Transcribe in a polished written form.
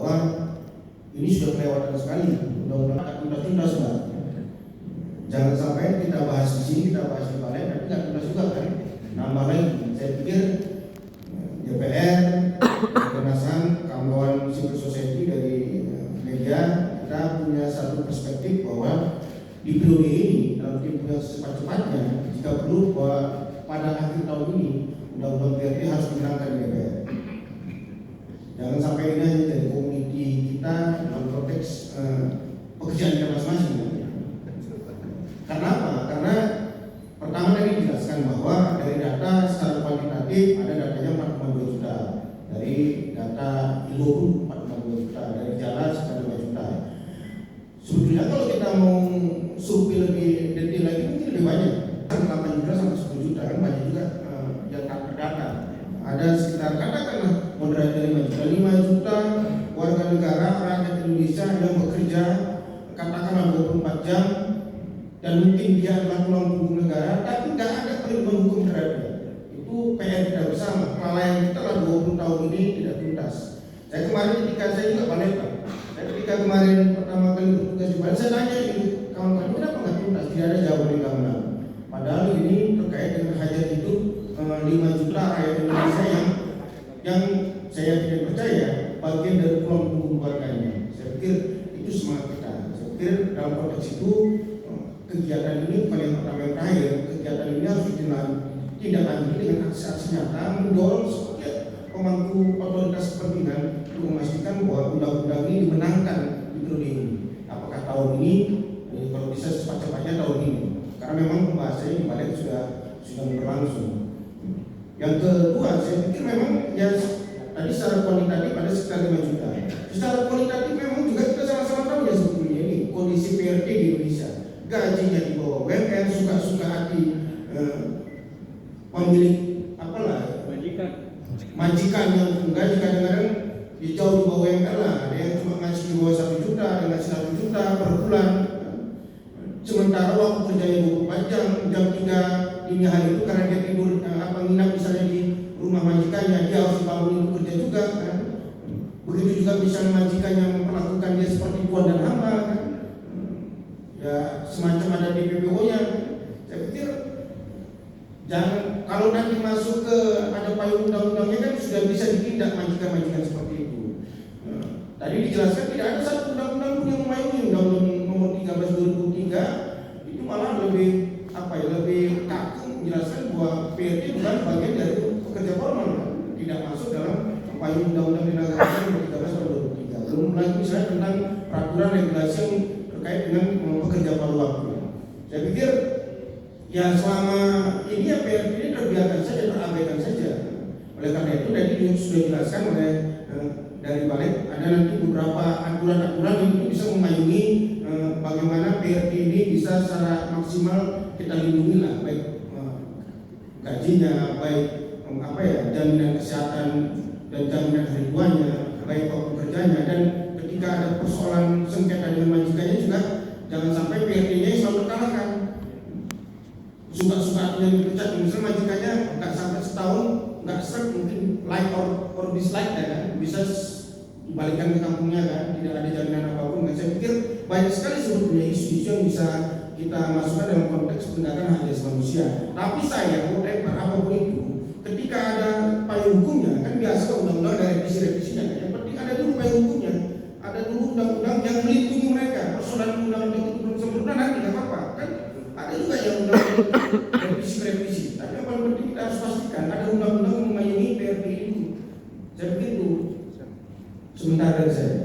bahwa ini sudah kelewatan sekali undang-undang tuntas Mbak. Jangan sampai kita bahas di sini, kita bahas di balik, tapi nggak tuntas juga kan? Nambah lagi. Saya pikir DPR, Komnas HAM, kawan-kawan civil society dari media, kita punya satu perspektif bahwa di periode ini dalam tempo yang secepat-cepatnya, jika perlu bahwa pada akhir tahun ini undang-undang PRT harus dimenangkan di DPR. Jangan sampai ini hanya jadi komoditi kita dalam konteks pekerjaan kita masing-masing. Karena apa? Karena pertama tadi dijelaskan bahwa dari data secara kuantitatif ada datanya 4,2 juta, dari data ILO 4,2 juta, dari jalan sekitar 5 juta. Sebetulnya kalau kita mau survei lebih detail lagi mungkin lebih banyak, 8 juta sampai 10 juta kan banyak juga yang tak terdata. Ada sekitar katakanlah moderat dari 5 juta warga negara rakyat Indonesia yang bekerja katakanlah 24 jam dan mungkin dia adalah tulang punggung negara, tapi tidak ada perlindungan hukum terhadapnya. Itu PR kita bersama. Kelalaian kita lah 20 tahun ini tidak tuntas. Saya kemarin ketika saya juga balik Pak. Saya ketika kemarin pertama kali bertugas di Bali, saya nanya ini kawan-kawan kenapa nggak tuntas? Tidak ada jawaban yang gampang. Padahal ini terkait dengan hajat hidup 5 juta rakyat Indonesia yang saya tidak percaya bagian dari tulang punggung keluarganya. Saya pikir itu semangat kita. Saya pikir dalam konteks itu kegiatan ini bukan yang pertama yang terakhir. Kegiatan ini harus ditindaklanjuti dengan aksi-aksi nyata mendorong setiap pemangku otoritas kepentingan untuk memastikan bahwa undang-undang ini dimenangkan di periode ini. Apakah tahun ini? Kalau bisa cepat-cepatnya tahun ini. Karena memang pembahasannya di balik sudah berlangsung. Yang kedua, saya pikir memang ya tadi secara kuantitatif ada sekitar 5 juta. Secara kualitatif memang juga kita sama-sama tahu ya sebetulnya ini kondisi PRT di Indonesia. Gajinya di bawah UMR, suka-suka hati pemilik apalah majikan yang gaji kadang-kadang jauh di bawah UMR lah. Ada yang cuma ngasih di bawah 1 juta, ada yang ngasih 1 juta per bulan. Sementara waktu kerjanya 24 jam, jam 3 dini hari itu karena dia tidur nginap misalnya di rumah majikannya, dia harus dibangunin untuk kerja juga kan. Begitu juga misalnya majikannya memperlakukan dia seperti tuan dan hamba kan. Ya semacam ada DPPO-nya. Saya pikir jangan, kalau nanti masuk ke ada payung undang-undangnya kan sudah bisa ditindak majikan-majikan seperti itu. Tadi dijelaskan tidak ada satu undang-undang pun yang memayungi. Undang-undang nomor 13/2003 itu malah lebih lebih kaku menjelaskan bahwa PRT bukan bagian dari pekerja formal, tidak masuk dalam payung undang-undang tenaga kerja nomor 13/2003. Belum lagi misalnya tentang peraturan regulasi yang terkait dengan pekerja paruh waktu. Saya pikir ya selama ini ya PRT ini terbiarkan saja, terabaikan saja. Oleh karena itu tadi sudah dijelaskan oleh dari balik ada nanti beberapa aturan-aturan yang itu bisa memayungi bagaimana PRT ini bisa secara maksimal kita lindungi lah, baik gajinya, baik jaminan kesehatan dan jaminan hari tuanya, baik waktu kerjanya, dan ketika ada persoalan sengketa dengan majikannya juga jangan sampai PRT-nya selalu terkalahkan. Suka-suka yang dipecat, misalnya majikannya nggak sampai setahun, nggak seret mungkin like or dislike ya kan, bisa dibalikkan ke kampungnya kan, tidak ada jaminan apapun. Dan saya pikir banyak sekali sebetulnya isu-isu yang bisa kita masukkan dalam konteks penegakan hak asasi manusia. Tapi saya apapun itu, ketika ada payung hukumnya, kan biasa undang-undang ada revisi-revisinya. Yang penting ada dulu payung hukumnya, ada dulu undang-undang yang melindungi mereka. Persoalan undang-undang itu belum sempurna nanti nggak apa-apa kan. Ada juga yang undang-undang revisi-revisi. Tapi yang paling penting kita harus pastikan ada undang-undang yang memayungi PRT itu. Saya pikir itu sebentar dari saya.